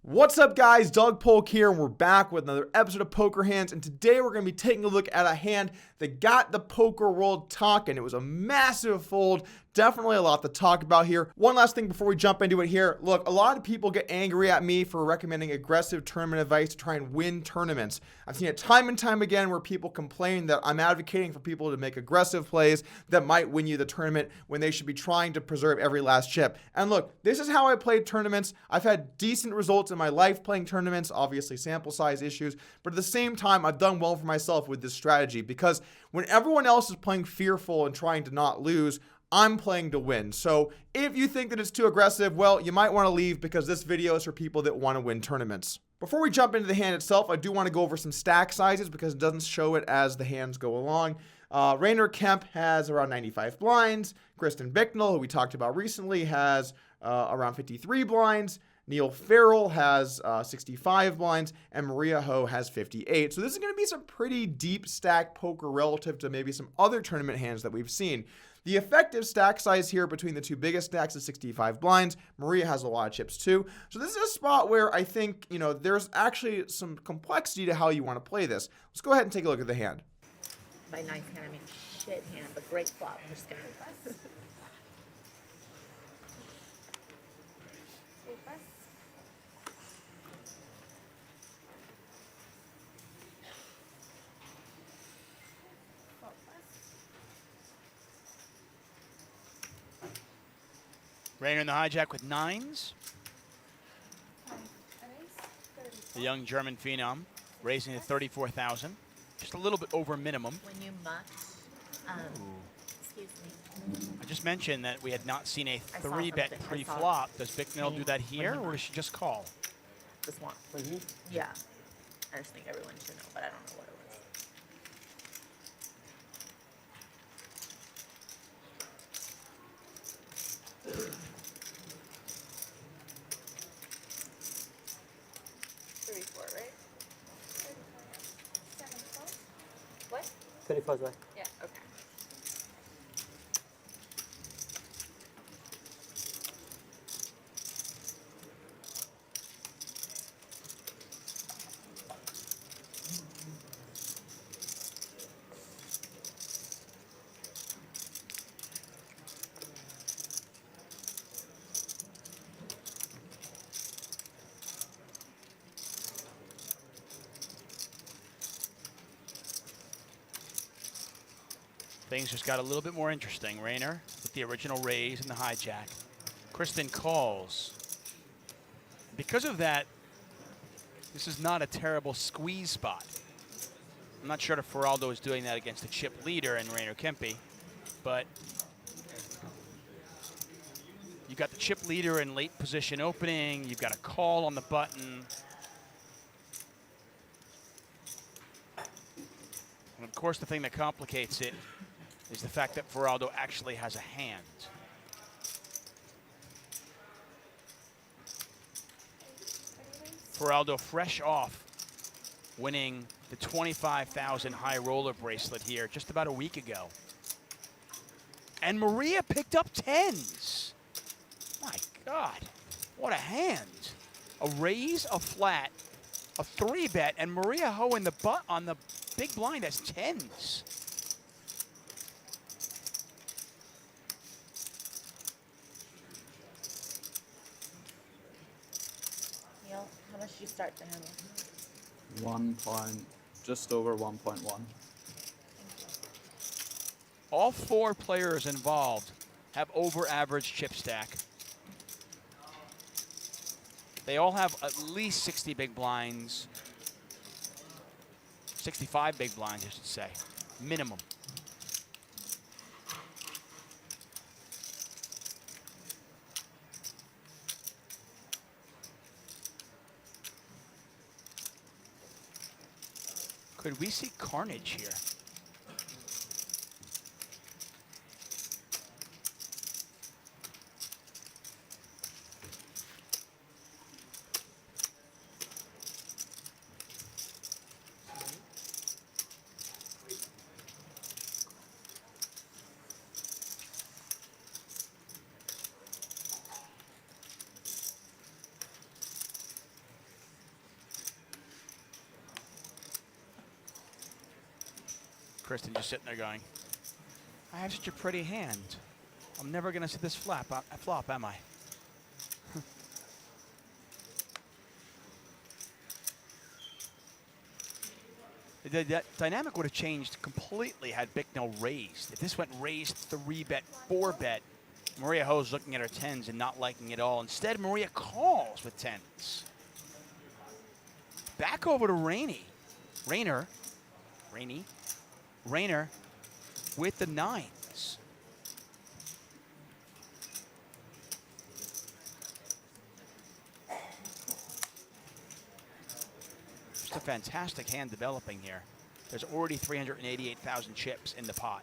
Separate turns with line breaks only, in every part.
What's up, guys? Doug Polk here, and we're back with another episode of Poker Hands. And today we're going to be taking a look at a hand that got the poker world talking. It was a massive fold. Definitely a lot to talk about here. One last thing before we jump into it here. Look, a lot of people get angry at me for recommending aggressive tournament advice to try and win tournaments. I've seen it time and time again where people complain that I'm advocating for people to make aggressive plays that might win you the tournament when they should be trying to preserve every last chip. And look, this is how I played tournaments. I've had decent results in my life playing tournaments, obviously sample size issues, but at the same time, I've done well for myself with this strategy because when everyone else is playing fearful and trying to not lose, I'm playing to win. So if you think that it's too aggressive, well, you might want to leave because this video is for people that want to win tournaments. Before we jump into the hand itself, I do want to go over some stack sizes because it doesn't show it as the hands go along. Rainer Kemp has around 95 blinds. Kristen Bicknell, who we talked about recently, has around 53 blinds. Neil Farrell has 65 blinds, and Maria Ho has 58. So this is going to be some pretty deep stack poker relative to maybe some other tournament hands that we've seen. The effective stack size here between the two biggest stacks is 65 blinds. Maria has a lot of chips too. So this is a spot where I think, there's actually some complexity to how you want to play this. Let's go ahead and take a look at the hand.
By nice hand, I mean shit hand, but great flop. I'm just kidding.
Rainer in the hijack with nines. The young German phenom raising to 34,000. Just a little bit over minimum.
When you muck, excuse me.
I just mentioned that we had not seen a 3-bet pre-flop. Does Bicknell do that here, or does she just call?
This one. Yeah. I just think everyone should know, but I don't know what it was. Right? 34. What?
34 is right.
Yeah, okay.
Things just got a little bit more interesting. Rainer with the original raise and the hijack. Kristen calls. Because of that, this is not a terrible squeeze spot. I'm not sure if Feraldo is doing that against a chip leader in Rainer Kempe, but you got the chip leader in late position opening. You've got a call on the button. And of course, the thing that complicates it is the fact that Feraldo actually has a hand. Feraldo fresh off winning the 25,000 high roller bracelet here just about a week ago. And Maria picked up tens. My God, what a hand. A raise, a flat, a 3-bet, and Maria Ho in the butt on the big blind has tens.
Neil, how much did you start to handle?
Just over 1.1.
All 4 players involved have over average chip stack. They all have at least 60 big blinds. 65 big blinds, I should say, minimum. Could we see carnage here? Kristen just sitting there going, I have such a pretty hand. I'm never going to see this flop, am I? The dynamic would have changed completely had Bicknell raised. If this went raised 3-bet, 4-bet, Maria Ho's looking at her tens and not liking it all. Instead, Maria calls with tens. Back over to Rayner with the nines. Just a fantastic hand developing here. There's already 388,000 chips in the pot.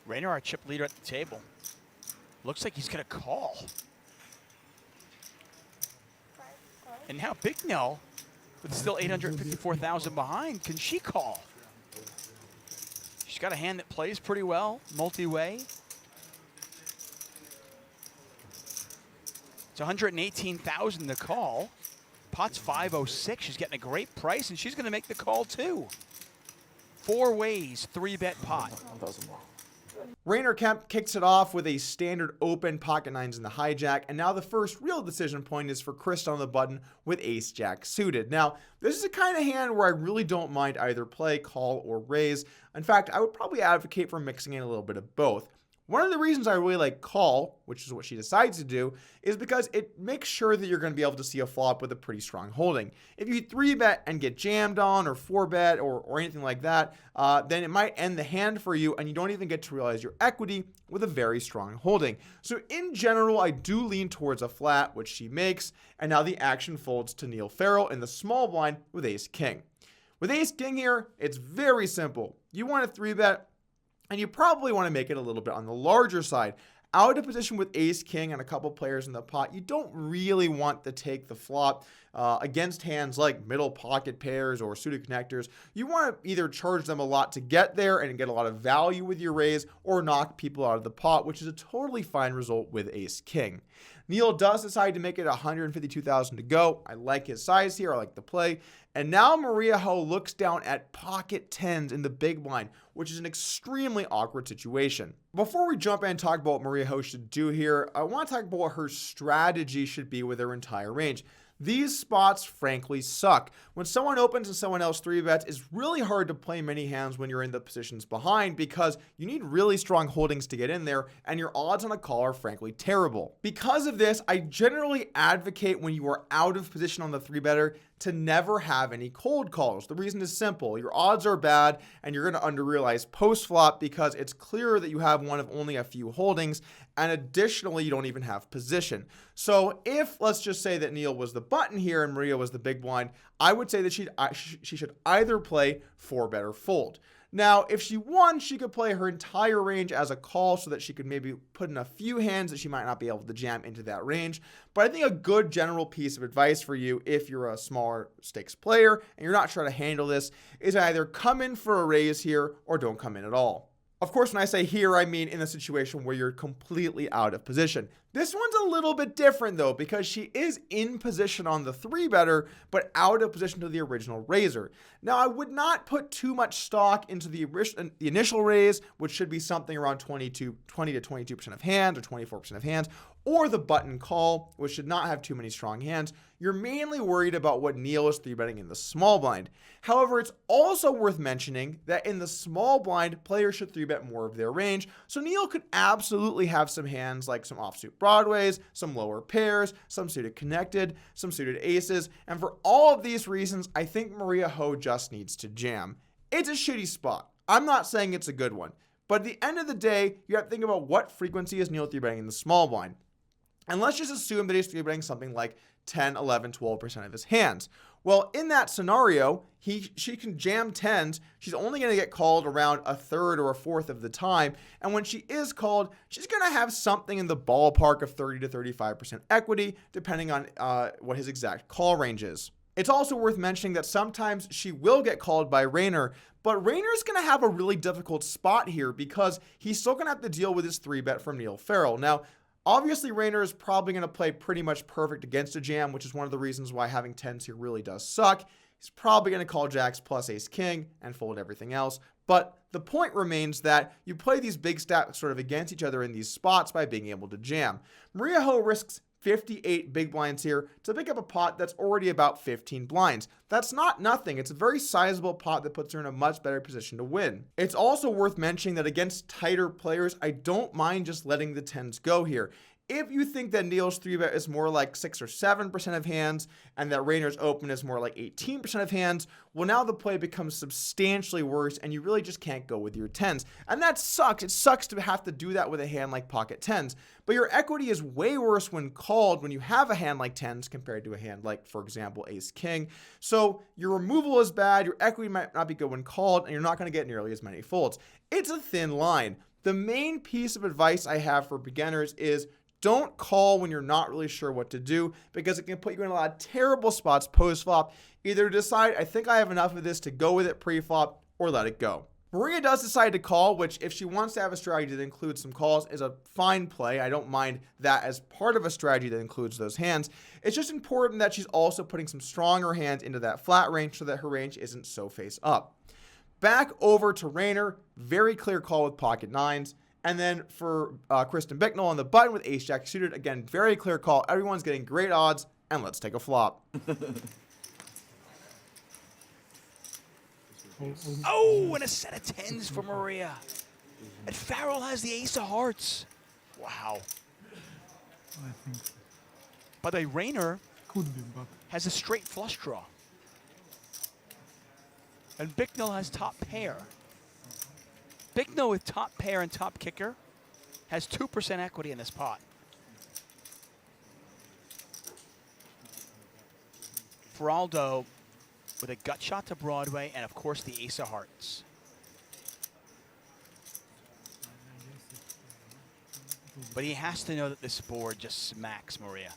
Rayner, our chip leader at the table. Looks like he's going to call. And now Bicknell, with still 854,000 behind, can she call? She's got a hand that plays pretty well, multi-way. It's 118,000 to call. Pot's 506. She's getting a great price, and she's going to make the call too. 4 ways, 3-bet pot.
Rayner Kemp kicks it off with a standard open, pocket nines in the hijack, and now the first real decision point is for Kristen on the button with ace-jack suited. Now, this is a kind of hand where I really don't mind either play, call, or raise. In fact, I would probably advocate for mixing in a little bit of both. One of the reasons I really like call, which is what she decides to do, is because it makes sure that you're going to be able to see a flop with a pretty strong holding. If you 3-bet and get jammed on, or 4-bet, or anything like that, then it might end the hand for you, and you don't even get to realize your equity with a very strong holding. So in general, I do lean towards a flat, which she makes, and now the action folds to Neil Farrell in the small blind with ace-king. With ace-king here, it's very simple. You want to 3-bet, and you probably want to make it a little bit on the larger side. Out of position with ace-king and a couple players in the pot, you don't really want to take the flop against hands like middle pocket pairs or suited connectors. You want to either charge them a lot to get there and get a lot of value with your raise, or knock people out of the pot, which is a totally fine result with ace-king. Neil does decide to make it 152,000 to go. I like his size here. I like the play. And now Maria Ho looks down at pocket tens in the big blind, which is an extremely awkward situation. Before we jump in and talk about what Maria Ho should do here, I want to talk about what her strategy should be with her entire range. These spots frankly suck. When someone opens and someone else 3-bets, it's really hard to play many hands when you're in the positions behind, because you need really strong holdings to get in there, and your odds on a call are frankly terrible. Because of this, I generally advocate when you are out of position on the 3-better to never have any cold calls. The reason is simple. Your odds are bad, and you're going to under-realize post-flop because it's clear that you have one of only a few holdings, and additionally, you don't even have position. So if, let's just say that Neil was the button here and Maria was the big blind, I would say that she should either play 4-bet or fold. Now, if she won, she could play her entire range as a call so that she could maybe put in a few hands that she might not be able to jam into that range. But I think a good general piece of advice for you, if you're a smaller stakes player and you're not sure how to handle this, is either come in for a raise here or don't come in at all. Of course, when I say here, I mean in a situation where you're completely out of position. This one's a little bit different though, because she is in position on the 3-better, but out of position to the original raiser. Now, I would not put too much stock into the initial raise, which should be something around 20 to 22% of hands or 24% of hands, or the button call, which should not have too many strong hands. You're mainly worried about what Neil is 3-betting in the small blind. However, it's also worth mentioning that in the small blind, players should 3-bet more of their range, so Neil could absolutely have some hands like some offsuit broadways, some lower pairs, some suited connected, some suited aces, and for all of these reasons, I think Maria Ho just needs to jam. It's a shitty spot. I'm not saying it's a good one, but at the end of the day, you have to think about what frequency is Neil 3-betting in the small blind. And let's just assume that he's 3-betting something like 10, 11, 12% of his hands. Well, in that scenario, she can jam tens. She's only going to get called around a third or a fourth of the time. And when she is called, she's going to have something in the ballpark of 30 to 35% equity, depending on what his exact call range is. It's also worth mentioning that sometimes she will get called by Rayner, but Rayner's going to have a really difficult spot here because he's still going to have to deal with his 3-bet from Neil Farrell. Now, obviously, Rayner is probably going to play pretty much perfect against a jam, which is one of the reasons why having tens here really does suck. He's probably going to call jacks plus ace-king and fold everything else. But the point remains that you play these big stacks sort of against each other in these spots by being able to jam. Maria Ho risks 58 big blinds here to pick up a pot that's already about 15 blinds. That's not nothing. It's a very sizable pot that puts her in a much better position to win. It's also worth mentioning that against tighter players, I don't mind just letting the tens go here. If you think that Neil's 3-bet is more like 6 or 7% of hands and that Rayner's open is more like 18% of hands, well, now the play becomes substantially worse and you really just can't go with your tens. And that sucks. It sucks to have to do that with a hand like pocket tens. But your equity is way worse when called when you have a hand like tens compared to a hand like, for example, ace-king. So your removal is bad, your equity might not be good when called, and you're not going to get nearly as many folds. It's a thin line. The main piece of advice I have for beginners is don't call when you're not really sure what to do because it can put you in a lot of terrible spots post-flop. Either decide, I think I have enough of this to go with it pre-flop, or let it go. Maria does decide to call, which if she wants to have a strategy that includes some calls is a fine play. I don't mind that as part of a strategy that includes those hands. It's just important that she's also putting some stronger hands into that flat range so that her range isn't so face up. Back over to Rayner, very clear call with pocket nines. And then for Kristen Bicknell on the button with ace-jack suited, again, very clear call. Everyone's getting great odds, and let's take a flop.
Oh, and a set of tens for Maria. And Farrell has the ace of hearts. Wow.
I think
By the way, Rayner
could be, but
has a straight flush draw. And Bicknell has top pair. Bicknell with top pair and top kicker has 2% equity in this pot. Feraldo with a gut shot to Broadway and, of course, the ace of hearts. But he has to know that this board just smacks Maria.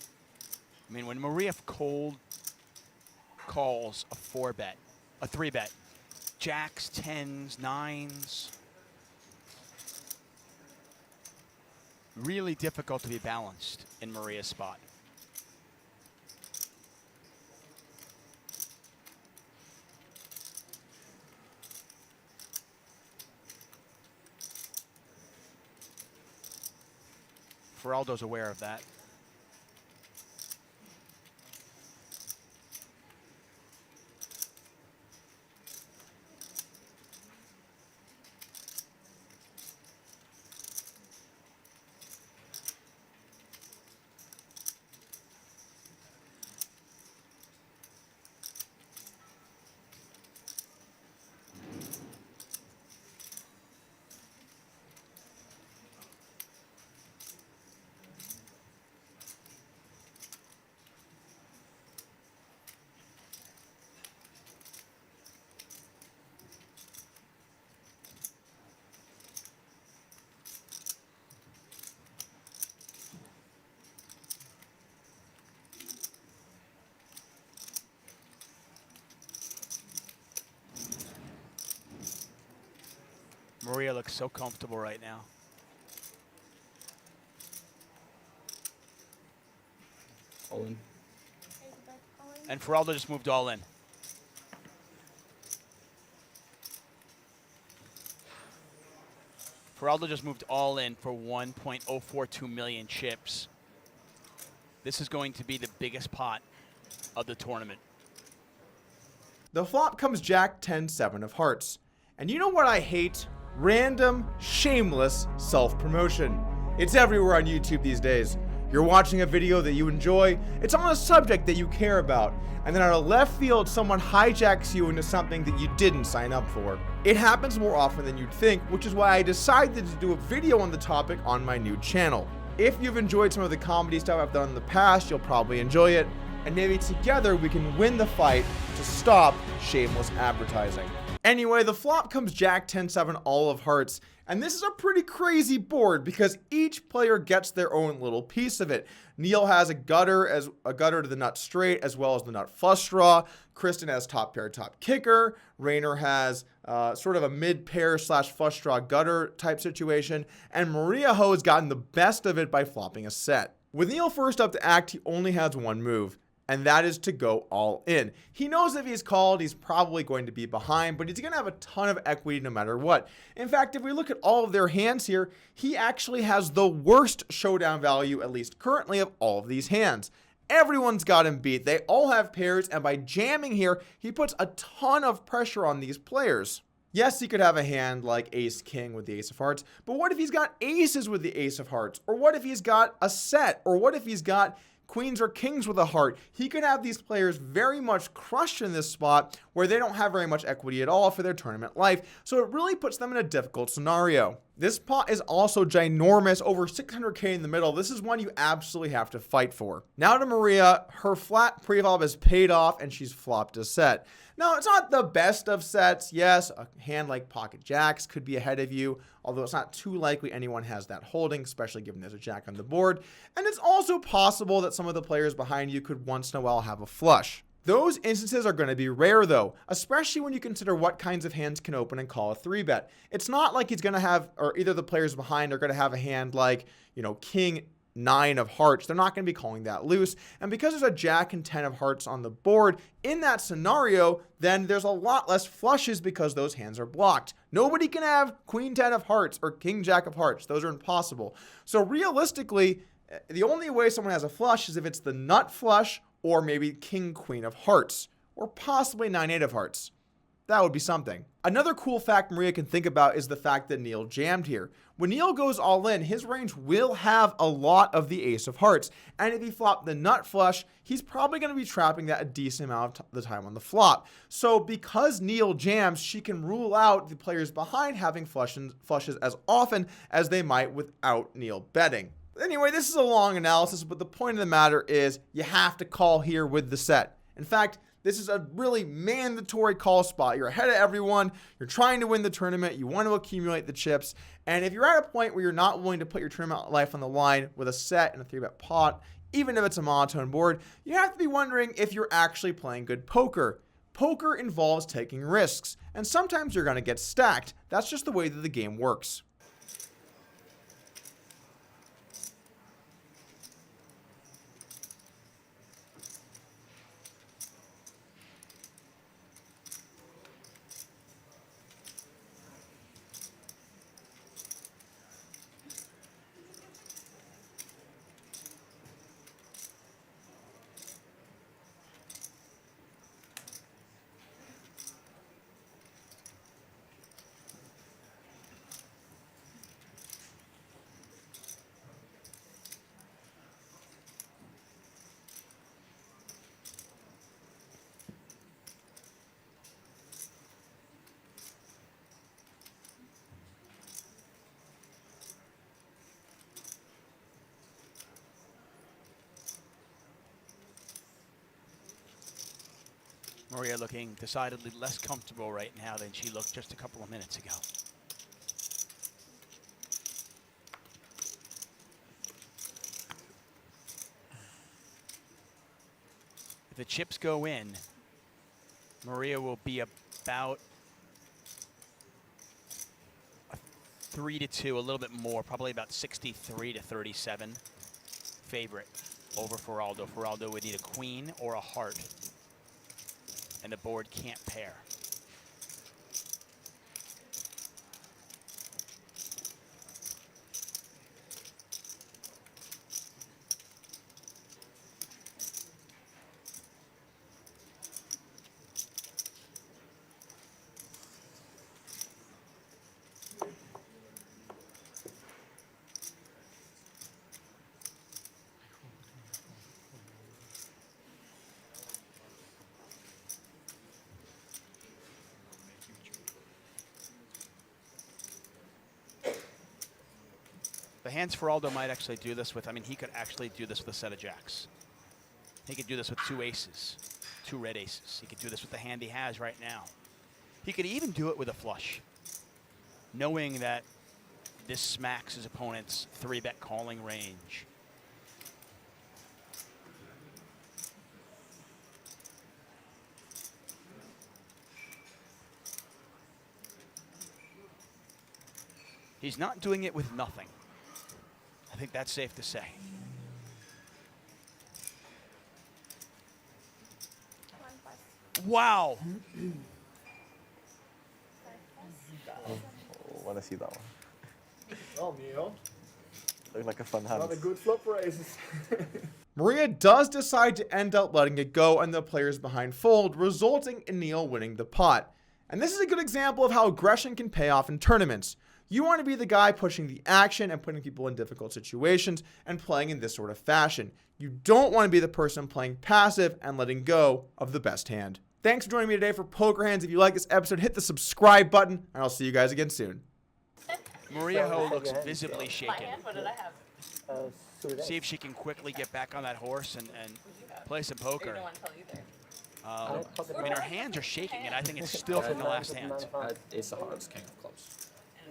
I mean, when Maria cold calls a 4-bet, a 3-bet, jacks, tens, nines, really difficult to be balanced in Maria's spot. Feraldo's aware of that. Maria looks so comfortable right now.
All in.
And Feraldo just moved all in. Feraldo just moved all in for 1.042 million chips. This is going to be the biggest pot of the tournament.
The flop comes Jack 10-7 of hearts. And you know what I hate? Random, shameless self-promotion. It's everywhere on YouTube these days. You're watching a video that you enjoy, it's on a subject that you care about, and then out of left field, someone hijacks you into something that you didn't sign up for. It happens more often than you'd think, which is why I decided to do a video on the topic on my new channel. If you've enjoyed some of the comedy stuff I've done in the past, you'll probably enjoy it, and maybe together we can win the fight to stop shameless advertising. Anyway, the flop comes Jack 10-7 all of hearts, and this is a pretty crazy board because each player gets their own little piece of it. Neil has a gutter to the nut straight as well as the nut flush draw. Kristen has top pair, top kicker. Rainer has sort of a mid pair / flush draw gutter type situation, and Maria Ho has gotten the best of it by flopping a set. With Neil first up to act, he only has one move, and that is to go all in. He knows if he's called, he's probably going to be behind, but he's going to have a ton of equity no matter what. In fact, if we look at all of their hands here, he actually has the worst showdown value, at least currently, of all of these hands. Everyone's got him beat. They all have pairs, and by jamming here, he puts a ton of pressure on these players. Yes, he could have a hand like ace-king with the ace of hearts, but what if he's got aces with the ace of hearts? Or what if he's got a set? Or what if he's got queens or kings with a heart? He could have these players very much crushed in this spot where they don't have very much equity at all for their tournament life, so it really puts them in a difficult scenario. This pot is also ginormous, over 600k in the middle. This is one you absolutely have to fight for. Now to Maria, her flat preflop has paid off and she's flopped a set. Now, it's not the best of sets. Yes, a hand like pocket jacks could be ahead of you, although it's not too likely anyone has that holding, especially given there's a jack on the board. And it's also possible that some of the players behind you could once in a while have a flush. Those instances are going to be rare though, especially when you consider what kinds of hands can open and call a 3-bet. It's not like he's going to have, or either the players behind are going to have a hand like, king 9 of hearts. They're not going to be calling that loose. And because there's a jack and 10 of hearts on the board, in that scenario, then there's a lot less flushes because those hands are blocked. Nobody can have queen 10 of hearts or king jack of hearts. Those are impossible. So realistically, the only way someone has a flush is if it's the nut flush or maybe king queen of hearts or possibly 9-8 of hearts. That would be something. Another cool fact Maria can think about is the fact that Neil jammed here. When Neil goes all in, his range will have a lot of the ace of hearts. And if he flopped the nut flush, he's probably going to be trapping that a decent amount of the time on the flop. So because Neil jams, she can rule out the players behind having flushes as often as they might without Neil betting. Anyway, this is a long analysis, but the point of the matter is you have to call here with the set. In fact, this is a really mandatory call spot. You're ahead of everyone. You're trying to win the tournament. You want to accumulate the chips. And if you're at a point where you're not willing to put your tournament life on the line with a set and a 3-bet pot, even if it's a monotone board, you have to be wondering if you're actually playing good poker. Poker involves taking risks, and sometimes you're going to get stacked. That's just the way that the game works.
Maria looking decidedly less comfortable right now than she looked just a couple of minutes ago. If the chips go in, Maria will be about a 3-2, a little bit more, probably about 63-37 favorite over Feraldo. Feraldo would need a queen or a heart, and the board can't pair. The hands Feraldo might actually do this with, I mean, he could actually do this with a set of jacks. He could do this with 2 aces, 2 red aces. He could do this with the hand he has right now. He could even do it with a flush, knowing that this smacks his opponent's 3-bet calling range. He's not doing it with nothing. I think that's safe to say. Wow.
Want to see that one?
Oh, Neil.
Looked like a fun hand.
Not a good flip for aces. Maria does decide to end up letting it go and the players behind fold, resulting in Neil winning the pot. And this is a good example of how aggression can pay off in tournaments. You want to be the guy pushing the action and putting people in difficult situations and playing in this sort of fashion. You don't want to be the person playing passive and letting go of the best hand. Thanks for joining me today for Poker Hands. If you like this episode, hit the subscribe button, and I'll see you guys again soon.
Maria Ho looks visibly
My
shaken.
hand, what did I have?
See if she can quickly get back on that horse and play some
Or you
poker.
don't want to tell either.
I mean, her hands are shaking, and I think it's still from the last hand.
Ace of hearts, king of clubs.